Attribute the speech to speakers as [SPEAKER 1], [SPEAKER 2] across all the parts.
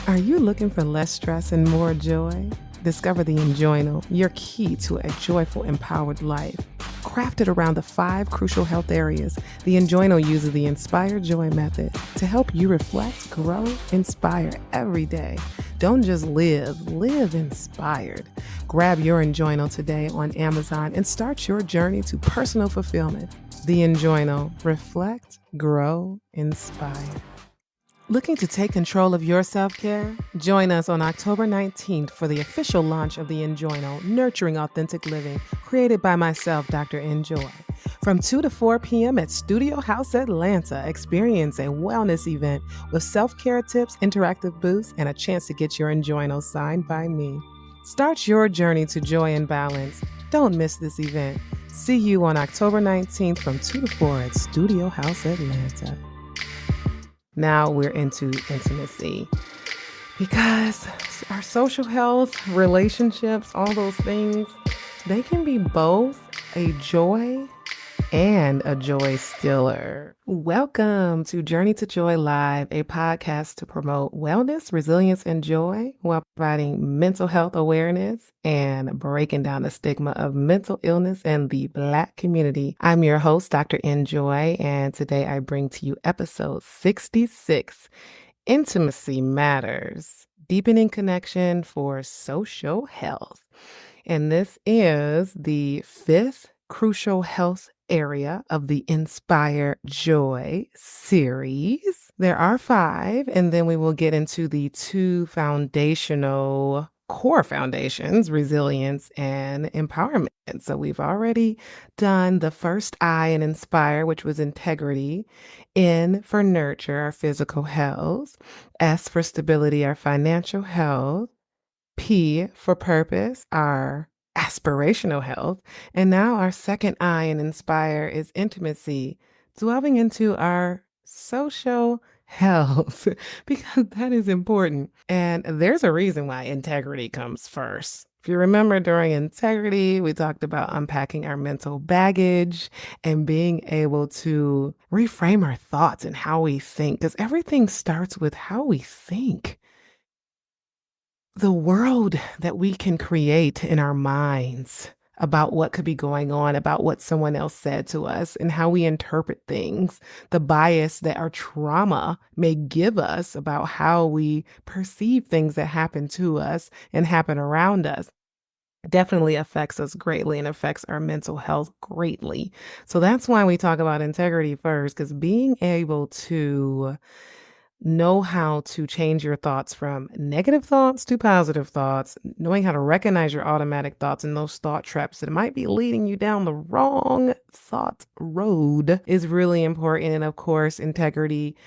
[SPEAKER 1] Are you looking for less stress and more joy? Discover the Enjoinal, your key to a joyful, empowered life. Crafted around the 5 crucial health areas, the Enjoinal uses the Inspire Joy method to help you reflect, grow, inspire every day. Don't just live inspired. Grab your Enjoinal today on Amazon and start your journey to personal fulfillment. The Enjoinal, reflect, grow, inspire. Looking to take control of your self care? Join us on October 19th for the official launch of the Enjoyno, Nurturing Authentic Living, created by myself, Dr. Enjoy. From 2 to 4 p.m. at Studio House Atlanta, experience a wellness event with self care tips, interactive booths, and a chance to get your Enjoyno signed by me. Start your journey to joy and balance. Don't miss this event. See you on October 19th from 2 to 4 at Studio House Atlanta. Now we're into intimacy because our social health, relationships, all those things, they can be both a joy and a joy stiller. Welcome to Journey to Joy Live, a podcast to promote wellness, resilience, and joy while providing mental health awareness and breaking down the stigma of mental illness in the Black community. I'm your host, Dr. Enjoy, and today I bring to you episode 66, Intimacy Matters, Deepening Connection for Social Health. And this is the 5th crucial health area of the Inspire Joy series. There are 5, and then we will get into the 2 foundational core foundations, resilience and empowerment. So we've already done the first I in Inspire, which was integrity, N for nurture, our physical health, S for stability, our financial health, P for purpose, our aspirational health. And now our second I in Inspire is intimacy, delving into our social health, because that is important. And there's a reason why integrity comes first. If you remember, during integrity, we talked about unpacking our mental baggage and being able to reframe our thoughts and how we think, because everything starts with how we think. The world that we can create in our minds about what could be going on, about what someone else said to us, and how we interpret things, the bias that our trauma may give us about how we perceive things that happen to us and happen around us, definitely affects us greatly and affects our mental health greatly. So that's why we talk about integrity first, because being able to know how to change your thoughts from negative thoughts to positive thoughts, knowing how to recognize your automatic thoughts and those thought traps that might be leading you down the wrong thought road is really important. And of course, integrity,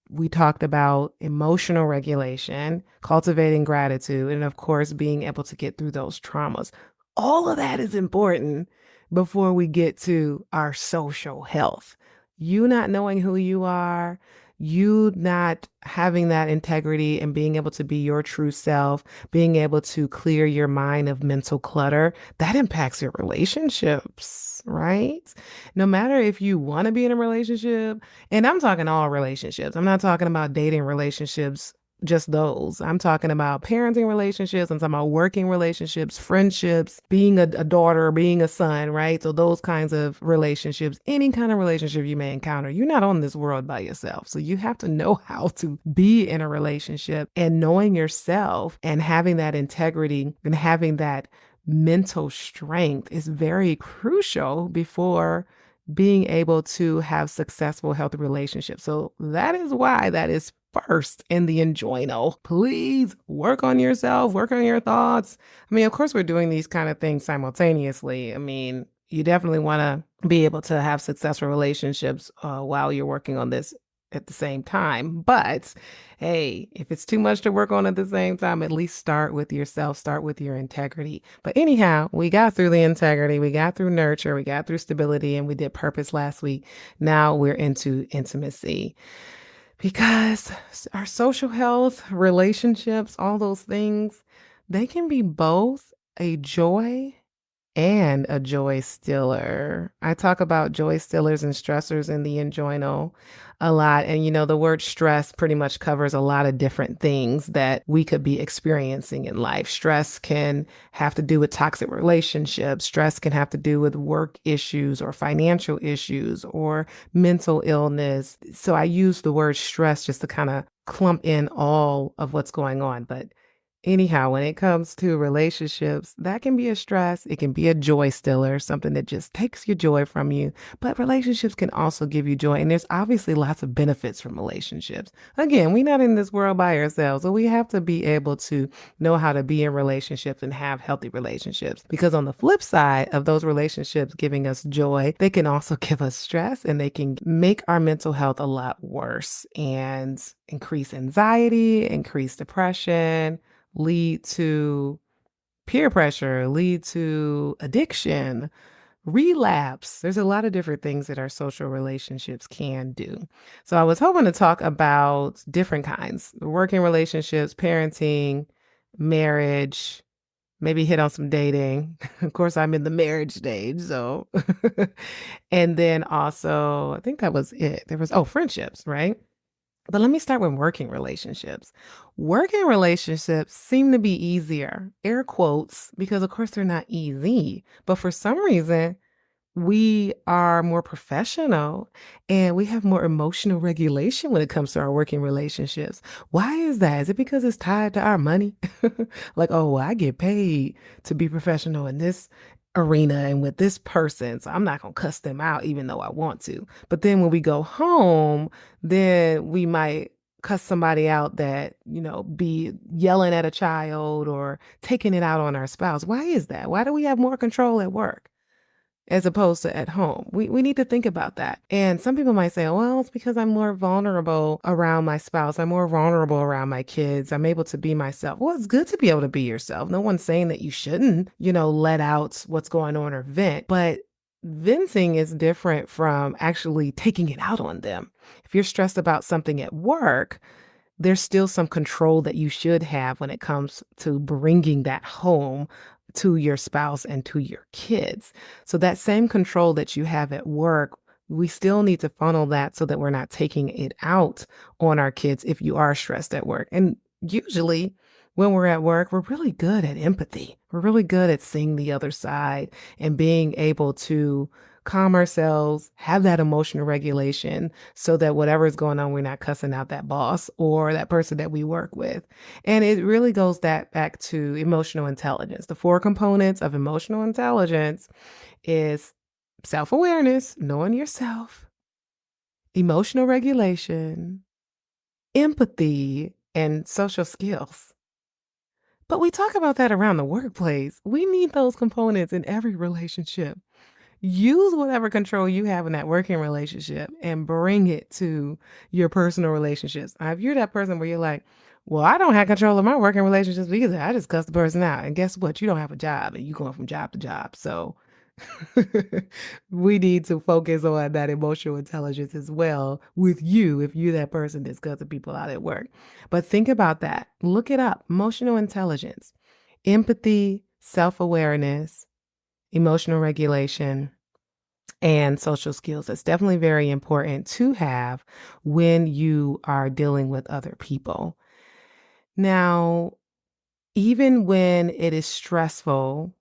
[SPEAKER 1] we talked about emotional regulation, cultivating gratitude, and of course, being able to get through those traumas. All of that is important before we get to our social health. You not knowing who you are, you not having that integrity and being able to be your true self, being able to clear your mind of mental clutter, that impacts your relationships, right? No matter if you want to be in a relationship, and I'm talking all relationships. I'm not talking about dating relationships, just those. I'm talking about parenting relationships. I'm talking about working relationships, friendships, being a daughter, being a son, right? So those kinds of relationships, any kind of relationship you may encounter, you're not on this world by yourself. So you have to know how to be in a relationship, and knowing yourself and having that integrity and having that mental strength is very crucial before being able to have successful, healthy relationships. So that is why that is first in the Enjoyno. Please work on yourself, work on your thoughts. I mean, of course, we're doing these kind of things simultaneously. I mean, you definitely want to be able to have successful relationships while you're working on this at the same time. But hey, if it's too much to work on at the same time, at least start with yourself, start with your integrity. But anyhow, we got through the integrity, we got through nurture, we got through stability, and we did purpose last week. Now we're into intimacy, because our social health, relationships, all those things, they can be both a joy and a joy stiller. I talk about joy stillers and stressors in the Enjoino a lot. And, the word stress pretty much covers a lot of different things that we could be experiencing in life. Stress can have to do with toxic relationships, stress can have to do with work issues or financial issues or mental illness. So I use the word stress just to kind of clump in all of what's going on. But anyhow, when it comes to relationships, that can be a stress. It can be a joy stiller, something that just takes your joy from you. But relationships can also give you joy. And there's obviously lots of benefits from relationships. Again, we're not in this world by ourselves. So we have to be able to know how to be in relationships and have healthy relationships. Because on the flip side of those relationships giving us joy, they can also give us stress and they can make our mental health a lot worse and increase anxiety, increase depression, lead to peer pressure, lead to addiction, relapse. There's a lot of different things that our social relationships can do. So I was hoping to talk about different kinds: working relationships, parenting, marriage, maybe hit on some dating. Of course, I'm in the marriage stage, so and then also, I think that was it. There was friendships, right? But let me start with working relationships. Working relationships seem to be easier, air quotes, because of course they're not easy. But for some reason, we are more professional and we have more emotional regulation when it comes to our working relationships. Why is that? Is it because it's tied to our money? Like, oh, well, I get paid to be professional in this arena and with this person, so I'm not going to cuss them out even though I want to. But then when we go home, then we might cuss somebody out that, be yelling at a child or taking it out on our spouse. Why is that? Why do we have more control at work as opposed to at home? We need to think about that. And some people might say, well, it's because I'm more vulnerable around my spouse. I'm more vulnerable around my kids. I'm able to be myself. Well, it's good to be able to be yourself. No one's saying that you shouldn't, let out what's going on or vent. But venting is different from actually taking it out on them. If you're stressed about something at work, there's still some control that you should have when it comes to bringing that home to your spouse and to your kids. So that same control that you have at work, we still need to funnel that so that we're not taking it out on our kids if you are stressed at work. And usually when we're at work, we're really good at empathy. We're really good at seeing the other side and being able to calm ourselves, have that emotional regulation so that whatever is going on, we're not cussing out that boss or that person that we work with. And it really goes back to emotional intelligence. The 4 components of emotional intelligence is self-awareness, knowing yourself, emotional regulation, empathy, and social skills. But we talk about that around the workplace. We need those components in every relationship. Use whatever control you have in that working relationship and bring it to your personal relationships. Now, if you're that person where you're like, well, I don't have control of my working relationships either. I just cuss the person out. And guess what? You don't have a job and you're going from job to job. So we need to focus on that emotional intelligence as well with you if you're that person that's cussing people out at work. But think about that. Look it up. Emotional intelligence, empathy, self-awareness, emotional regulation, and social skills. That's definitely very important to have when you are dealing with other people. Now, even when it is stressful,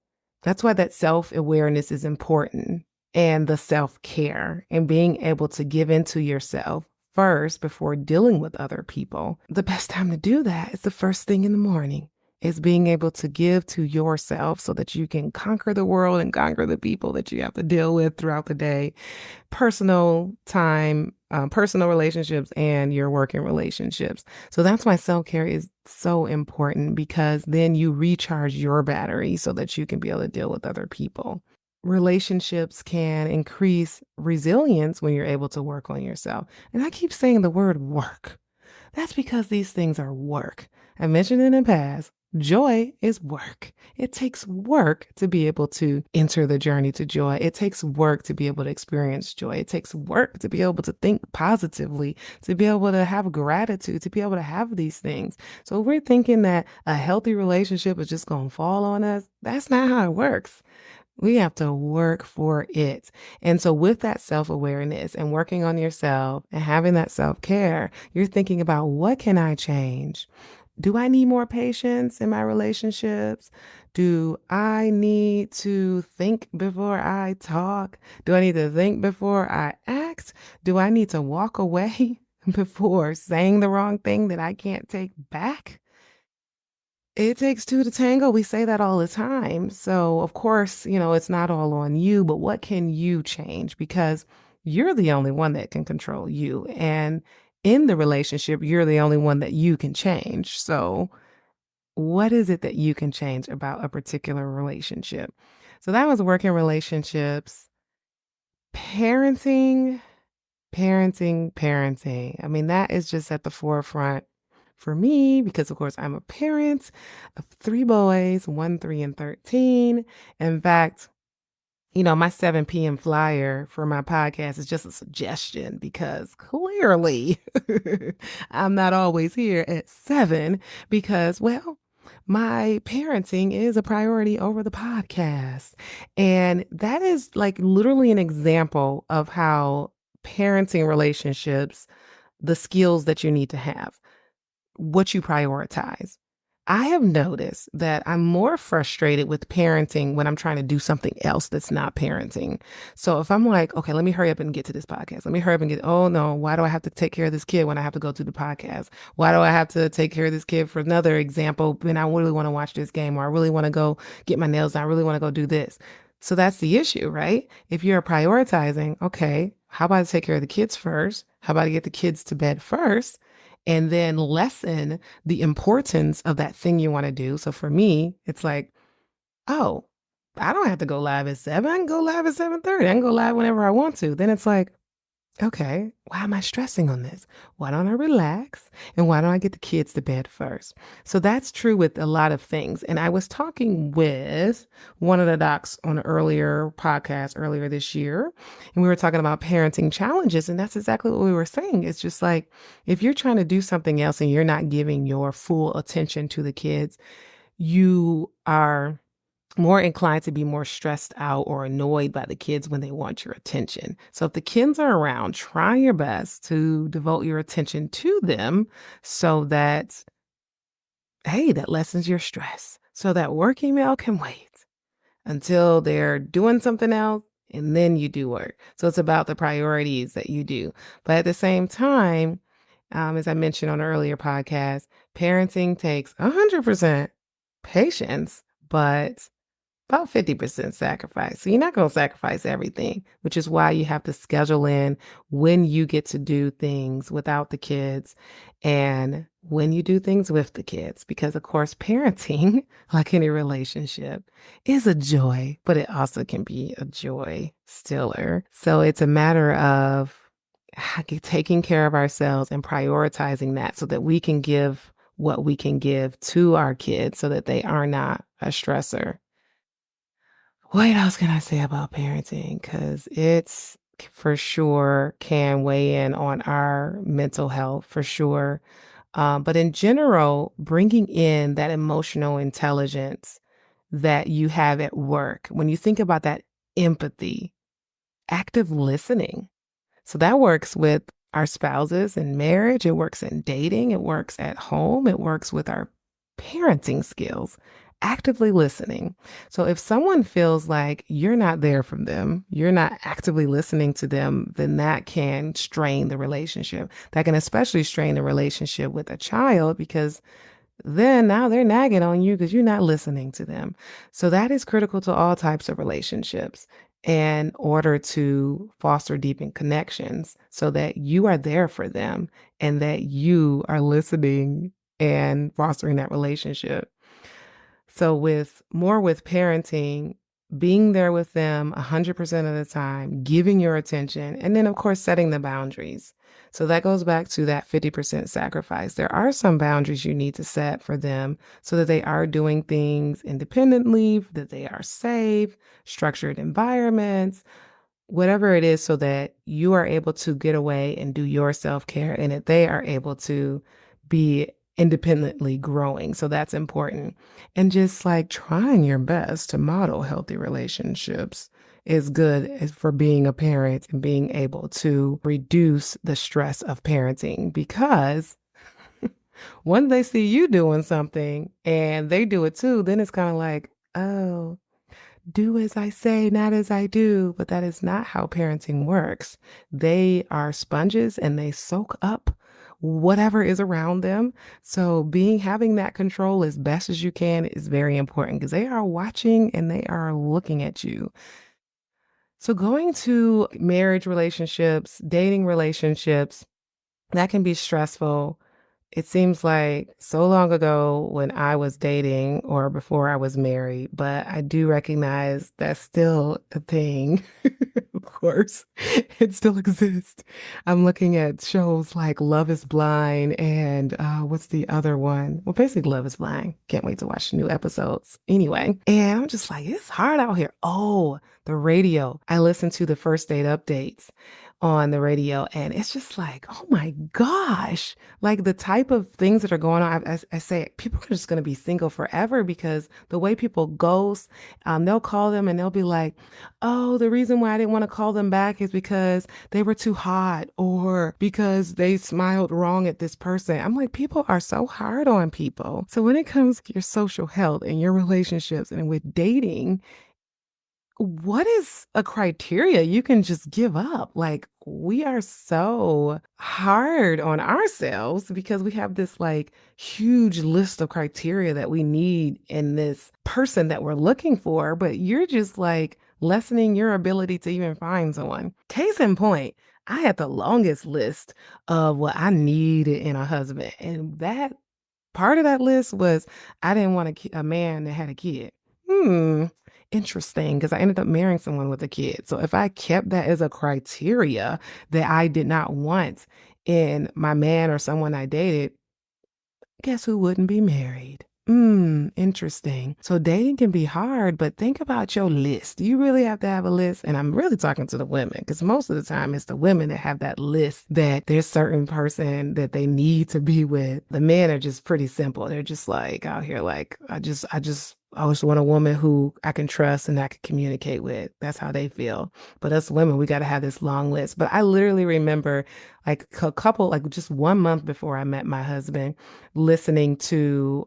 [SPEAKER 1] that's why that self-awareness is important, and the self-care and being able to give into yourself first before dealing with other people. The best time to do that is the first thing in the morning. Is being able to give to yourself so that you can conquer the world and conquer the people that you have to deal with throughout the day. Personal time, personal relationships, and your working relationships. So that's why self-care is so important, because then you recharge your battery so that you can be able to deal with other people. Relationships can increase resilience when you're able to work on yourself. And I keep saying the word work. That's because these things are work. I mentioned in the past, joy is work. It takes work to be able to enter the journey to joy. It takes work to be able to experience joy. It takes work to be able to think positively, to be able to have gratitude, to be able to have these things. So if we're thinking that a healthy relationship is just going to fall on us, that's not how it works. We have to work for it. And so, with that self awareness and working on yourself and having that self care, you're thinking about what can I change? Do I need more patience in my relationships? Do I need to think before I talk? Do I need to think before I act? Do I need to walk away before saying the wrong thing that I can't take back? It takes two to tango. We say that all the time. So, of course, it's not all on you, but what can you change? Because you're the only one that can control you. And in the relationship, you're the only one that you can change. So, what is it that you can change about a particular relationship? So, that was working relationships, parenting, parenting. I mean, that is just at the forefront for me because, of course, I'm a parent of three boys, 1, 3, and 13. In fact, my 7 p.m. flyer for my podcast is just a suggestion because clearly I'm not always here at 7 because, well, my parenting is a priority over the podcast. And that is like literally an example of how parenting relationships, the skills that you need to have, what you prioritize. I have noticed that I'm more frustrated with parenting when I'm trying to do something else that's not parenting. So if I'm like, okay, let me hurry up and get to this podcast. Let me hurry up and oh no, why do I have to take care of this kid when I have to go to the podcast? Why do I have to take care of this kid for another example when I really want to watch this game or I really want to go get my nails done? I really want to go do this. So that's the issue, right? If you're prioritizing, okay, how about I take care of the kids first? How about I get the kids to bed first? And then lessen the importance of that thing you want to do. So for me, it's like, oh, I don't have to go live at 7. I can go live at 7:30. I can go live whenever I want to. Then it's like, okay, why am I stressing on this? Why don't I relax? And why don't I get the kids to bed first? So that's true with a lot of things. And I was talking with one of the docs on an earlier podcast earlier this year, and we were talking about parenting challenges. And that's exactly what we were saying. It's just like if you're trying to do something else and you're not giving your full attention to the kids, you are more inclined to be more stressed out or annoyed by the kids when they want your attention. So if the kids are around, try your best to devote your attention to them so that, hey, that lessens your stress. So that work email can wait until they're doing something else and then you do work. So it's about the priorities that you do. But at the same time, as I mentioned on an earlier podcast, parenting takes 100% patience, but about 50% sacrifice. So you're not going to sacrifice everything, which is why you have to schedule in when you get to do things without the kids and when you do things with the kids. Because, of course, parenting, like any relationship, is a joy, but it also can be a joy stiller. So it's a matter of taking care of ourselves and prioritizing that so that we can give what we can give to our kids so that they are not a stressor. What else can I say about parenting? Because it's for sure can weigh in on our mental health for sure. But in general, bringing in that emotional intelligence that you have at work, when you think about that empathy, active listening, so that works with our spouses in marriage, it works in dating, it works at home, it works with our parenting skills, actively listening. So if someone feels like you're not there for them, you're not actively listening to them, then that can strain the relationship. That can especially strain the relationship with a child because then now they're nagging on you because you're not listening to them. So that is critical to all types of relationships in order to foster deepen connections so that you are there for them and that you are listening and fostering that relationship. So with parenting, being there with them 100% of the time, giving your attention, and then of course setting the boundaries. So that goes back to that 50% sacrifice. There are some boundaries you need to set for them so that they are doing things independently, that they are safe, structured environments, whatever it is, so that you are able to get away and do your self-care and that they are able to be independently growing. So that's important. And just like trying your best to model healthy relationships is good for being a parent and being able to reduce the stress of parenting because when they see you doing something and they do it too, then it's kind of like, oh, do as I say, not as I do. But that is not how parenting works. They are sponges and they soak up whatever is around them. So having that control as best as you can is very important because they are watching and they are looking at you. So going to marriage relationships, dating relationships, that can be stressful. It seems like so long ago when I was dating or before I was married, but I do recognize that's still a thing. Of course, it still exists. I'm looking at shows like Love is Blind and what's the other one? Well, basically, Love is Blind. Can't wait to watch new episodes. Anyway, and I'm just like, it's hard out here. Oh, the radio. I listen to the first date updates on the radio, and it's just like, oh my gosh, like the type of things that are going on. I say people are just going to be single forever because the way people ghost, they'll call them and they'll be like, oh, the reason why I didn't want to call them back is because they were too hot or because they smiled wrong at this person. I'm like, people are so hard on people. So when it comes to your social health and your relationships and with dating, what is a criteria you can just give up? Like, we are so hard on ourselves because we have this like huge list of criteria that we need in this person that we're looking for, but you're just like lessening your ability to even find someone. Case in point, I had the longest list of what I needed in a husband, and that part of that list was I didn't want a man that had a kid. Hmm, interesting, because I ended up marrying someone with a kid. So if I kept that as a criteria that I did not want in my man or someone I dated, guess who wouldn't be married? Interesting. So dating can be hard, but think about your list. You really have to have a list. And I'm really talking to the women because most of the time it's the women that have that list that there's certain person that they need to be with. The men are just pretty simple. They're just like out here, like, I just want a woman who I can trust and I can communicate with. That's how they feel. But us women, we got to have this long list. But I literally remember like a couple, like just 1 month before I met my husband, listening to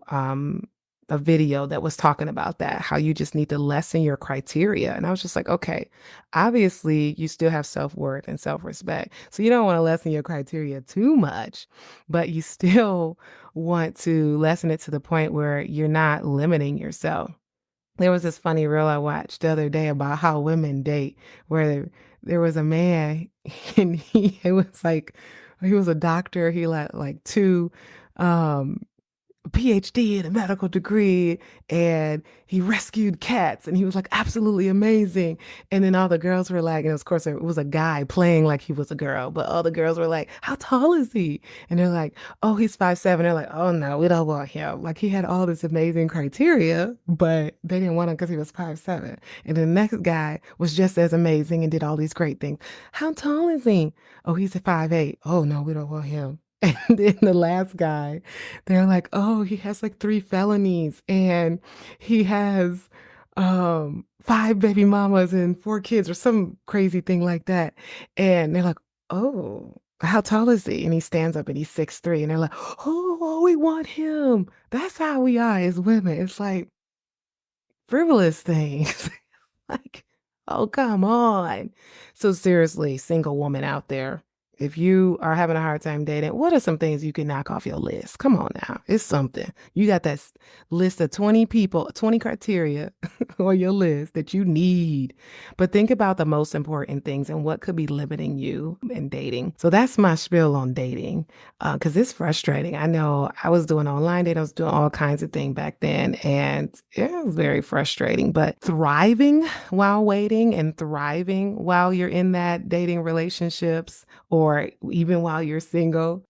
[SPEAKER 1] a video that was talking about that, how you just need to lessen your criteria. And I was just like, okay, obviously you still have self-worth and self-respect. So you don't want to lessen your criteria too much, but you still want to lessen it to the point where you're not limiting yourself. There was this funny reel I watched the other day about how women date, where there was a man and it was like, he was a doctor. He had like two um PhD and a medical degree, and he rescued cats, and he was like absolutely amazing. And then all the girls were like, and of course it was a guy playing like he was a girl, but all the girls were like, how tall is he? And they're like, oh, he's 5'7". They're like, oh no, we don't want him. Like he had all this amazing criteria, but they didn't want him because he was 5'7". And the next guy was just as amazing and did all these great things. How tall is he? Oh, he's a 5'8". Oh no, we don't want him. And then the last guy, they're like, oh, he has like 3 felonies and he has five baby mamas and 4 kids or some crazy thing like that. And they're like, oh, how tall is he? And he stands up and he's 6'3". And they're like, oh, we want him. That's how we are as women. It's like frivolous things. Like, oh, come on. So seriously, single woman out there, if you are having a hard time dating, what are some things you can knock off your list? Come on now. It's something. You got that list of 20 people, 20 criteria on your list that you need. But think about the most important things and what could be limiting you in dating. So that's my spiel on dating, because it's frustrating. I know I was doing online dating. I was doing all kinds of things back then, and it was very frustrating. But thriving while waiting and thriving while you're in that dating relationships or even while you're single.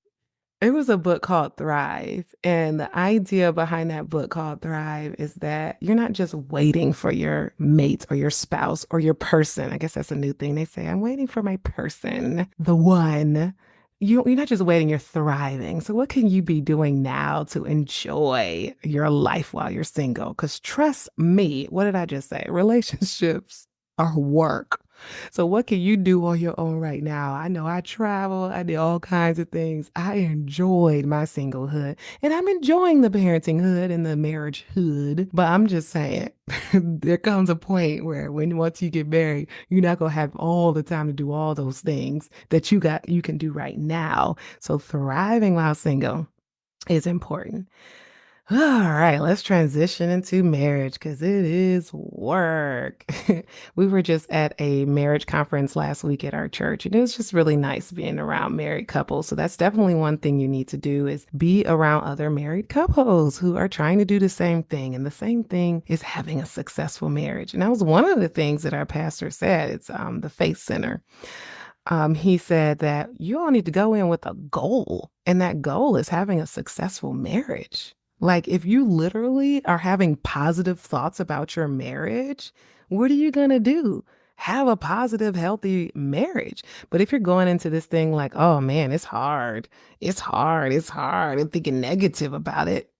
[SPEAKER 1] It was a book called Thrive. And the idea behind that book called Thrive is that you're not just waiting for your mate or your spouse or your person. I guess that's a new thing they say. I'm waiting for my person, the one. You're not just waiting, you're thriving. So what can you be doing now to enjoy your life while you're single? Because trust me, what did I just say? Relationships are work. So what can you do on your own right now? I know I travel, I did all kinds of things. I enjoyed my singlehood and I'm enjoying the parenting hood and the marriage hood. But I'm just saying, there comes a point where once you get married, you're not gonna have all the time to do all those things that you can do right now. So thriving while single is important. All right, let's transition into marriage because it is work. We were just at a marriage conference last week at our church, and it was just really nice being around married couples. So that's definitely one thing you need to do is be around other married couples who are trying to do the same thing. And the same thing is having a successful marriage. And that was one of the things that our pastor said. It's the Faith Center. He said that you all need to go in with a goal, and that goal is having a successful marriage. Like, if you literally are having positive thoughts about your marriage, what are you going to do? Have a positive, healthy marriage. But if you're going into this thing like, oh man, it's hard, and thinking negative about it,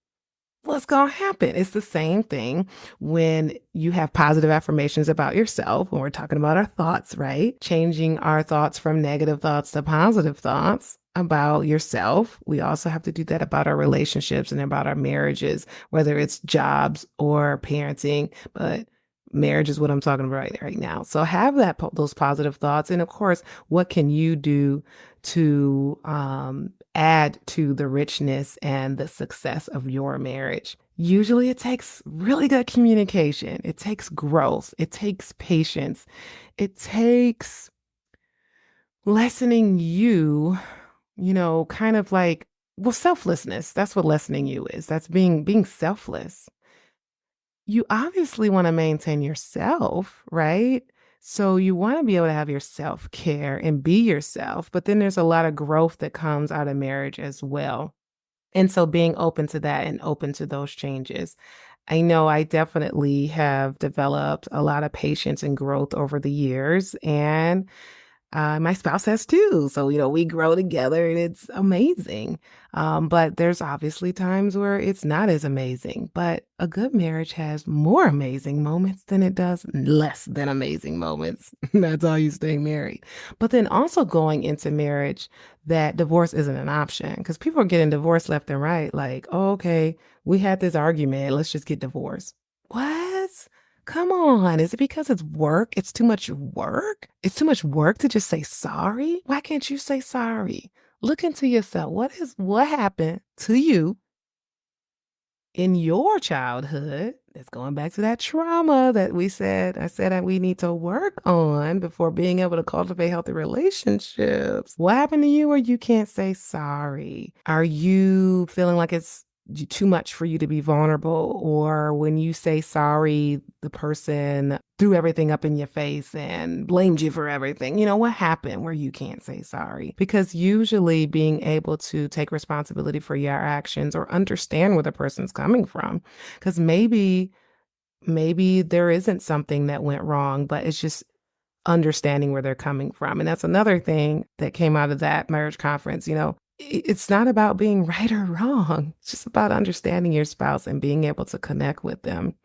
[SPEAKER 1] what's going to happen? It's the same thing when you have positive affirmations about yourself, when we're talking about our thoughts, right? Changing our thoughts from negative thoughts to positive thoughts about yourself. We also have to do that about our relationships and about our marriages, whether it's jobs or parenting, but marriage is what I'm talking about right now. So have those positive thoughts. And of course, what can you do to add to the richness and the success of your marriage? Usually it takes really good communication. It takes growth. It takes patience. It takes lessening you, kind of like, well, selflessness. That's what lessening you is. That's being selfless. You obviously want to maintain yourself, right? So you want to be able to have your self-care and be yourself, but then there's a lot of growth that comes out of marriage as well. And so being open to that and open to those changes. I know I definitely have developed a lot of patience and growth over the years, and my spouse has too. So, we grow together and it's amazing. But there's obviously times where it's not as amazing. But a good marriage has more amazing moments than it does less than amazing moments. That's all you staying married. But then also going into marriage, that divorce isn't an option because people are getting divorced left and right. Like, oh, okay, we had this argument. Let's just get divorced. What? Come on. Is it because it's work? It's too much work? It's too much work to just say sorry? Why can't you say sorry? Look into yourself. What happened to you in your childhood? That's going back to that trauma that I said that we need to work on before being able to cultivate healthy relationships. What happened to you where you can't say sorry? Are you feeling like it's too much for you to be vulnerable? Or when you say sorry, the person threw everything up in your face and blamed you for everything. What happened where you can't say sorry? Because usually being able to take responsibility for your actions or understand where the person's coming from, because maybe there isn't something that went wrong, but it's just understanding where they're coming from. And that's another thing that came out of that marriage conference. It's not about being right or wrong. It's just about understanding your spouse and being able to connect with them.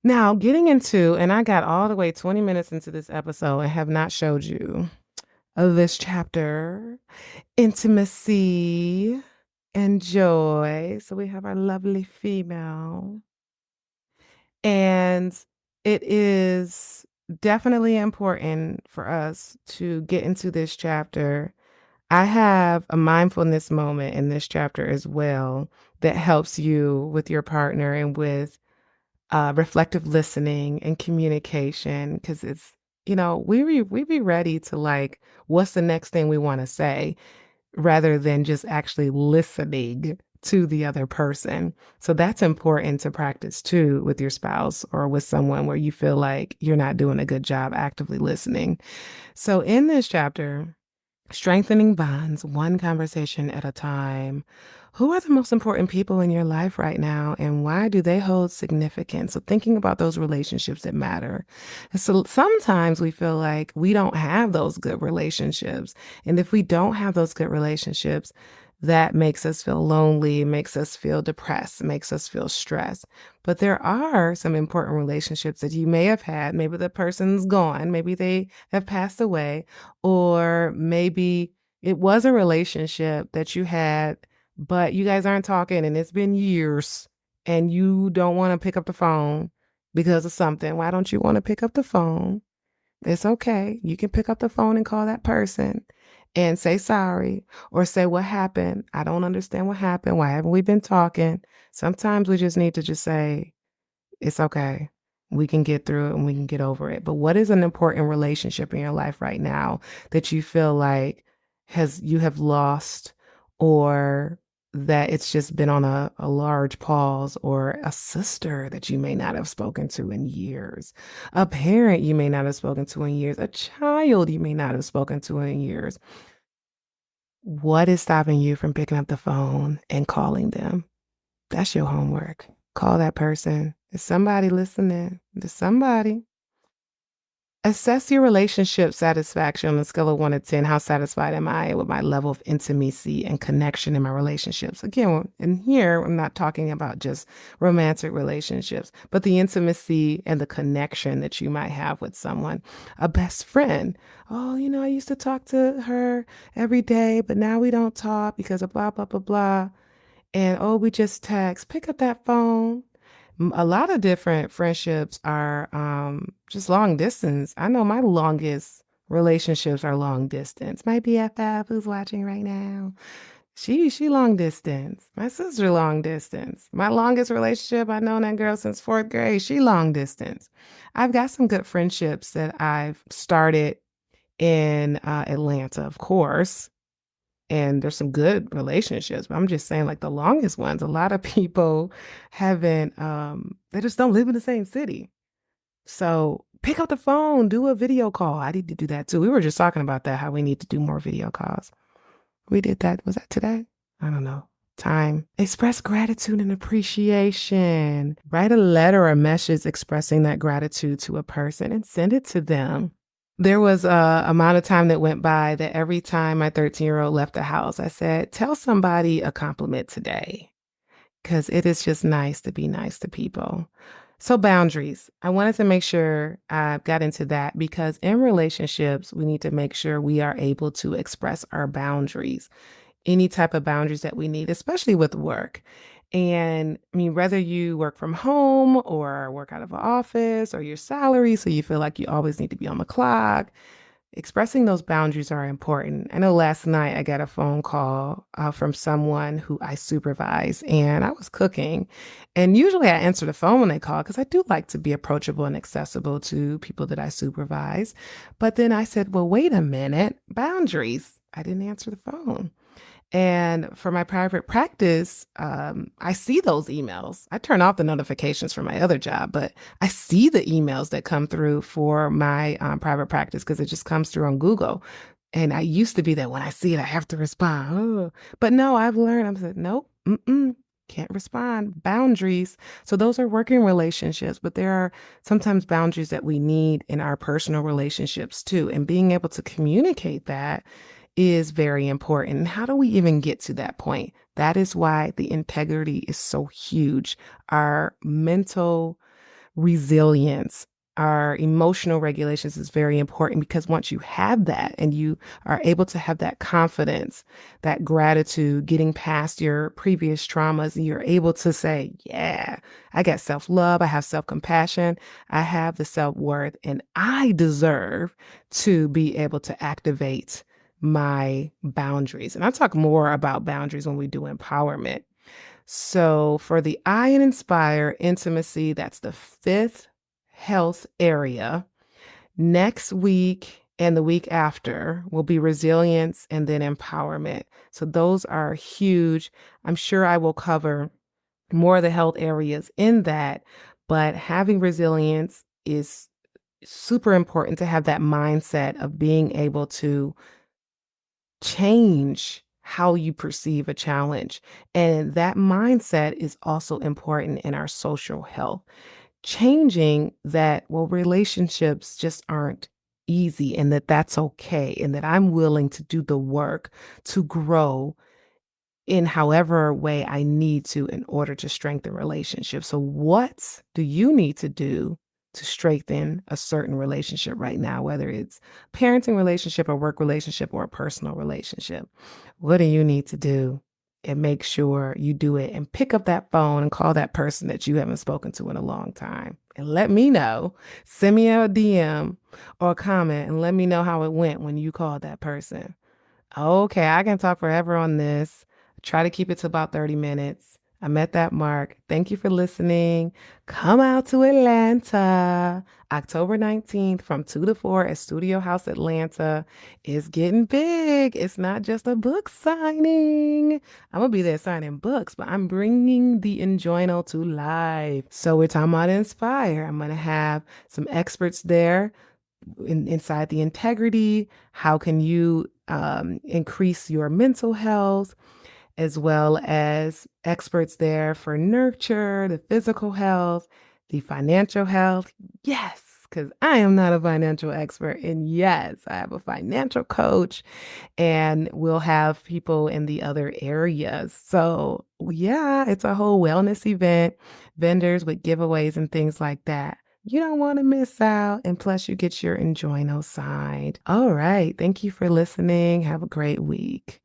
[SPEAKER 1] Now, getting into, and I got all the way 20 minutes into this episode and have not showed you this chapter, intimacy and joy. So we have our lovely female. And it is definitely important for us to get into this chapter. I have a mindfulness moment in this chapter as well that helps you with your partner and with reflective listening and communication, because it's, we be ready to like, what's the next thing we want to say rather than just actually listening to the other person. So that's important to practice too with your spouse or with someone where you feel like you're not doing a good job actively listening. So in this chapter, Strengthening bonds, one conversation at a time. Who are the most important people in your life right now, and why do they hold significance? So, thinking about those relationships that matter. And so, sometimes we feel like we don't have those good relationships. And if we don't have those good relationships, that makes us feel lonely, makes us feel depressed, makes us feel stressed. But there are some important relationships that you may have had. Maybe the person's gone, maybe they have passed away, or maybe it was a relationship that you had, but you guys aren't talking and it's been years and you don't want to pick up the phone because of something. Why don't you want to pick up the phone? It's okay. You can pick up the phone and call that person and say sorry or say what happened. I don't understand what happened. Why haven't we been talking? Sometimes we just need to just say, it's okay. We can get through it and we can get over it. But what is an important relationship in your life right now that you feel like has you have lost, or that it's just been on a large pause, or a sister that you may not have spoken to in years, a parent you may not have spoken to in years, a child you may not have spoken to in years. What is stopping you from picking up the phone and calling them? That's your homework. Call that person. Is somebody listening? There's somebody. Assess your relationship satisfaction on a scale of 1 to 10. How satisfied am I with my level of intimacy and connection in my relationships? Again, in here, I'm not talking about just romantic relationships, but the intimacy and the connection that you might have with someone. A best friend. Oh, I used to talk to her every day, but now we don't talk because of blah, blah, blah, blah. And oh, we just text. Pick up that phone. A lot of different friendships are just long distance. I know my longest relationships are long distance. My BFF who's watching right now, she long distance. My sister long distance. My longest relationship, I've known that girl since fourth grade. She long distance. I've got some good friendships that I've started in Atlanta, of course, and there's some good relationships, but I'm just saying, like, the longest ones, a lot of people haven't, they just don't live in the same city. So pick up the phone, do a video call. I need to do that too. We were just talking about that, how we need to do more video calls. We did that. Was that today? I don't know. Time. Express gratitude and appreciation. Write a letter or a message expressing that gratitude to a person and send it to them. There was a amount of time that went by that every time my 13-year-old left the house, I said, tell somebody a compliment today, because it is just nice to be nice to people. So boundaries. I wanted to make sure I got into that because in relationships, we need to make sure we are able to express our boundaries, any type of boundaries that we need, especially with work. And I mean, whether you work from home or work out of an office or your salary, so you feel like you always need to be on the clock, expressing those boundaries are important. I know last night I got a phone call from someone who I supervise, and I was cooking. And usually I answer the phone when they call because I do like to be approachable and accessible to people that I supervise. But then I said, well, wait a minute, boundaries. I didn't answer the phone. And for my private practice, I see those emails. I turn off the notifications for my other job, but I see the emails that come through for my private practice because it just comes through on Google. And I used to be that when I see it, I have to respond. Oh. But no, I've learned, I said, nope, can't respond. Boundaries. So those are working relationships, but there are sometimes boundaries that we need in our personal relationships too. And being able to communicate that is very important. How do we even get to that point? That is why the integrity is so huge. Our mental resilience, our emotional regulations is very important because once you have that and you are able to have that confidence, that gratitude, getting past your previous traumas, and you're able to say, yeah, I got self-love, I have self-compassion, I have the self-worth, and I deserve to be able to activate my boundaries. And I'll talk more about boundaries when we do empowerment. So for the I and inspire intimacy, that's the fifth health area. Next week and the week after will be resilience and then empowerment. So those are huge. I'm sure I will cover more of the health areas in that, but having resilience is super important to have that mindset of being able to change how you perceive a challenge. And that mindset is also important in our social health. Changing that, well, relationships just aren't easy and that that's okay, and that I'm willing to do the work to grow in however way I need to in order to strengthen relationships. So, what do you need to do to strengthen a certain relationship right now, whether it's parenting relationship or work relationship or a personal relationship? What do you need to do? And make sure you do it and pick up that phone and call that person that you haven't spoken to in a long time. And let me know. Send me a DM or a comment and let me know how it went when you called that person. Okay, I can talk forever on this. Try to keep it to about 30 minutes. I'm at that mark. Thank you for listening. Come out to Atlanta, October 19th from 2 to 4 at Studio House Atlanta. It's getting big. It's not just a book signing. I'm going to be there signing books, but I'm bringing the Enjoyno to life. So we're talking about Inspire. I'm going to have some experts there inside the integrity. How can you increase your mental health, as well as experts there for nurture, the physical health, the financial health? Yes, because I am not a financial expert. And yes, I have a financial coach, and we'll have people in the other areas. So, yeah, it's a whole wellness event, vendors with giveaways and things like that. You don't want to miss out. And plus, you get your Enjoyno signed. All right. Thank you for listening. Have a great week.